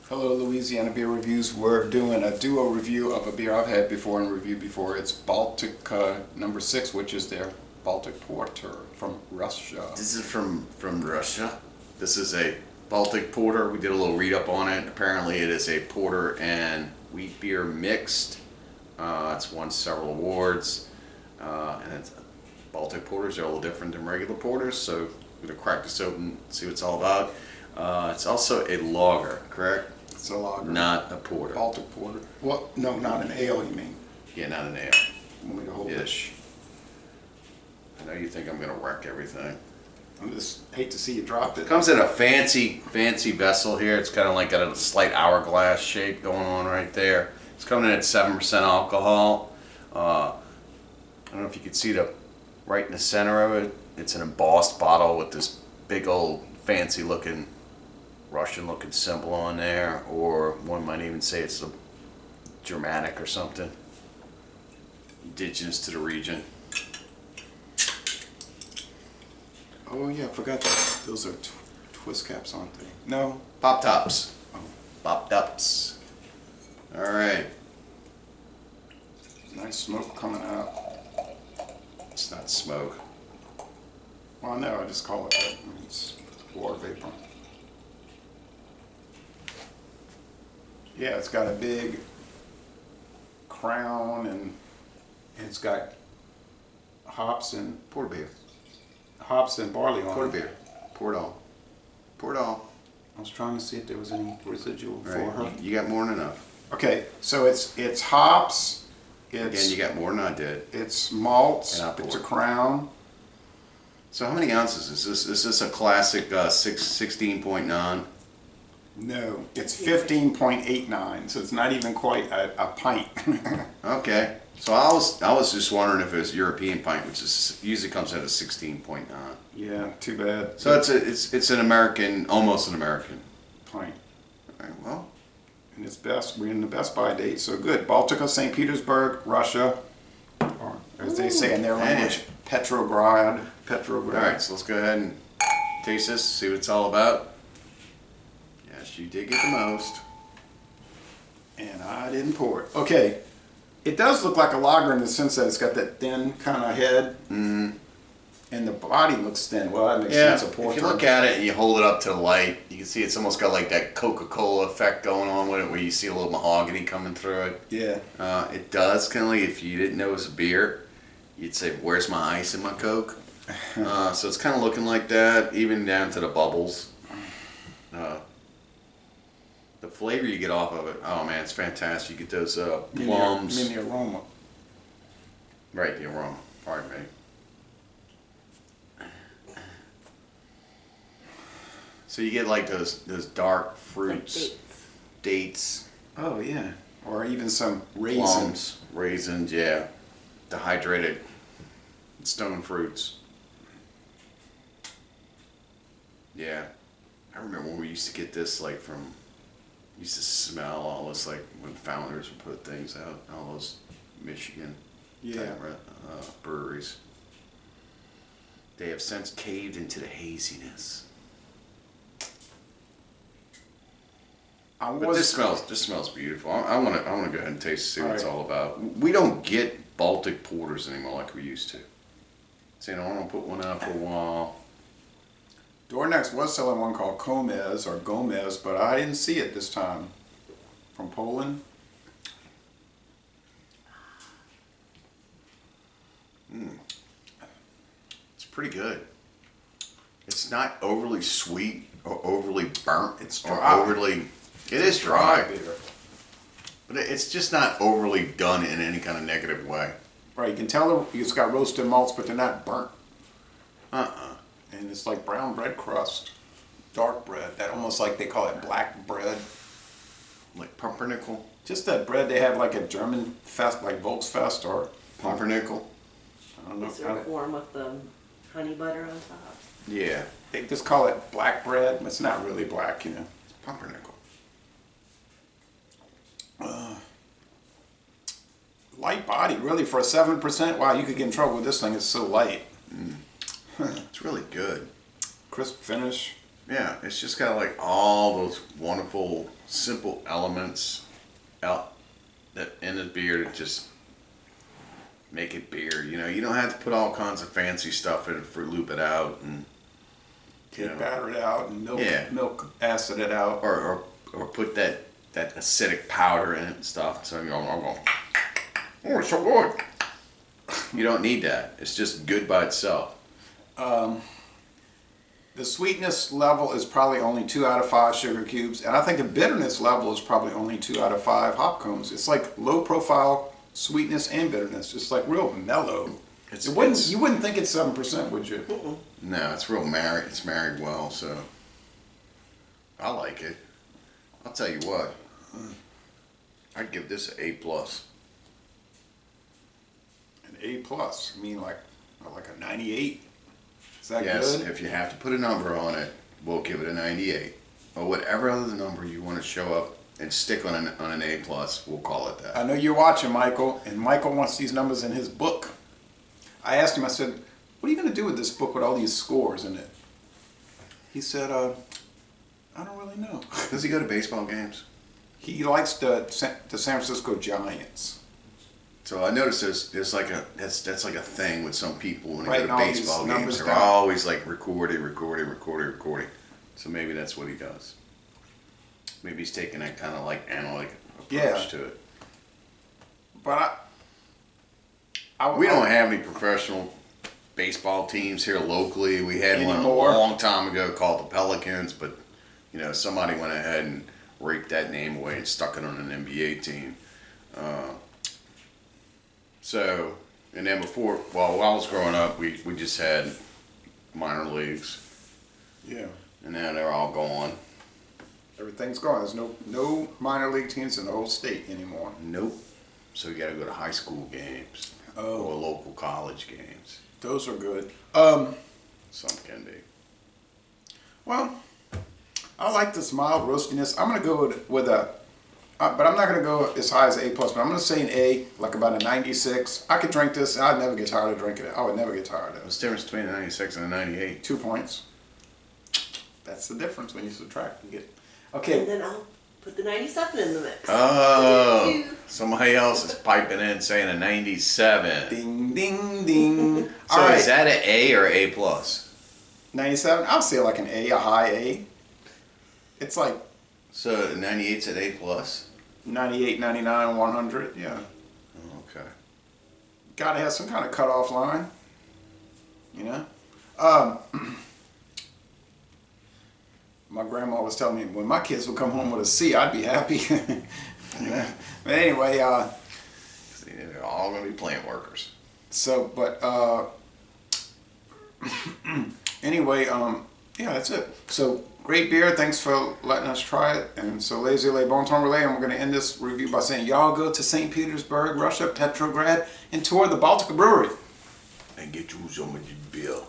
Hello, Louisiana Beer Reviews. We're doing a duo review of a beer I've had before and reviewed before. It's Baltika number 6, which is their Baltika Porter from Russia. This is from Russia. This is a Baltic Porter. We did a little read up on it. Apparently it is a porter and wheat beer mixed. It's won several awards. And it's, Baltic Porters are a little different than regular porters, so we're going to crack this open and see what it's all about. It's also a lager, correct? It's a lager. Not a porter. Baltic Porter. Well, no, not an ale, you mean? Yeah, not an ale. Want me to hold Ish. I know you think I'm going to wreck everything. I just hate to see you drop it. It comes in a fancy vessel here. It's kind of like got a slight hourglass shape going on right there. It's coming in at 7% alcohol. I don't know if you can see the right in the center of it. It's an embossed bottle with this big old fancy looking Russian looking symbol on there, or one might even say it's a Germanic or something, indigenous to the region. Oh yeah, I forgot that. Those are twist caps, aren't they? No? Pop tops. Oh. Pop tops. Alright. Nice smoke coming out. It's not smoke. Well, no, I just call it that. I mean, it's water vapor. Yeah, it's got a big crown and it's got hops and Porter beer. barley on Porter it. beer. Pour it all. Pour it all. I was trying to see if there was any residual for her. Right. You got more than enough. Okay, so it's hops. Again, you got more than I did. It's malts. And I poured. It's a crown. So how many ounces is this? Is this a classic 16.9? No, it's 15.89, so it's not even quite a pint. Okay. So I was just wondering if it was European pint, which is usually comes out at 16.9. Yeah, too bad. So it's an American, almost an American Pint. All right, well, And it's best. We're in the Best Buy date, so good. Baltika, St. Petersburg, Russia, or as they say in their language, Petrograd. all right. So let's go ahead and taste this, see what it's all about. Yes, you did get the most. And I didn't pour it. Okay, it does look like a lager in the sense that it's got that thin kind of head, and the body looks thin. Well, that makes Yeah, sense. A porter. if you look at it and you hold it up to the light, you can see it's almost got like that Coca-Cola effect going on with it, where you see a little mahogany coming through it. Yeah. It does kind of like, if you didn't know it was a beer, you'd say, "Where's my ice in my Coke?" So it's kind of looking like that, even down to the bubbles. The flavor you get off of it, oh man, it's fantastic. You get those plums. I mean the aroma. Right, the aroma. Pardon me. So you get like those dark fruits, dates, Oh yeah. Or even some raisins. plums, raisins, yeah, dehydrated stone fruits. Yeah, I remember when we used to get this like from. Used to smell all this like when founders would put things out, all those Michigan type, breweries. They have since caved into the haziness. But this smells beautiful. I want to go ahead and taste see what it's all about. We don't get Baltic porters anymore like we used to. So I'm gonna put one out for a while. Dornex was selling one called Gomez, but I didn't see it this time. From Poland. It's pretty good. It's not overly sweet or overly burnt. It's or dry. It is dry, beer. but it's just not overly done in any kind of negative way. Right, you can tell it's got roasted malts, but they're not burnt. And it's like brown bread crust, dark bread. That almost like they call it black bread. Like pumpernickel. Just that bread they have like a German fest, like Volksfest or Pumpernickel. I don't know. Serve it warm with the honey butter on top. Yeah. They just call it black bread. It's not really black, It's pumpernickel. Light body, really, for a 7%. Wow, you could get in trouble with this thing. It's so light. It's really good. Crisp finish. Yeah, it's just got like all those wonderful, simple elements out that in the beer that just make it beer. You know, you don't have to put all kinds of fancy stuff in it for loop it out and Batter it out and Yeah. milk acid it out. or put that acidic powder in it and stuff. So I'm going, oh, it's so good. You don't need that. It's just good by itself. The sweetness level is probably only 2 out of 5 sugar cubes, and I think the bitterness level is probably only 2 out of 5 hop cones. It's like low profile sweetness and bitterness. It's like real mellow. You wouldn't think it's 7%, would you? No, it's real married. It's married well, so I like it. I'll tell you what. I'd give this an A+. An A plus. I mean, like a 98. Is that Yes, good? if you have to put a number on it, we'll give it a 98. Or whatever other number you want to show up and stick on an A+, we'll call it that. I know you're watching, Michael, and Michael wants these numbers in his book. I asked him, I said, what are you going to do with this book with all these scores in it? He said, I don't really know. Does he go to baseball games? He likes the San Francisco Giants. So I noticed there's like that's like a thing with some people when they Writing go all to these baseball numbers games. They're down. always like recording. So maybe that's what he does. Maybe he's taking that kind of like analytic approach to it. But We don't have any professional baseball teams here locally. We had one a Anymore? long time ago called the Pelicans, but somebody went ahead and raped that name away and stuck it on an NBA team. And then before, while I was growing up, we just had minor leagues, Yeah. and now they're all gone. Everything's gone. There's no minor league teams in the whole state anymore. Nope. So you got to go to high school games Oh. or local college games. Those are good. Some can be. Well, I like this mild roastiness. I'm gonna go with a, but I'm not gonna go as high as A plus. But I'm gonna say an A, like about a 96. I could drink this, and I'd never get tired of drinking it. I would never get tired of What's it. the difference between a 96 and a 98? 2 points. That's the difference when you subtract. You get. And Okay. then I'll put the 97 in the mix. Oh, somebody else is piping in saying a 97. Ding ding ding. So All right. is that an A or A plus? 97. I'll say like an A, a high A. It's like So 98's an A plus? 98, 99, 100. Yeah. Okay. Gotta have some kind of cutoff line. You know? My grandma was telling me when my kids would come home with a C, I'd be happy. You know? But anyway, See, they're all going to be plant workers. Anyway, yeah, that's it. So, great beer. Thanks for letting us try it. And so, Lazy Le Bon Ton Relais. And we're going to end this review by saying, y'all go to St. Petersburg, Russia, Petrograd, and tour the Baltika Brewery. And get you some of your beer.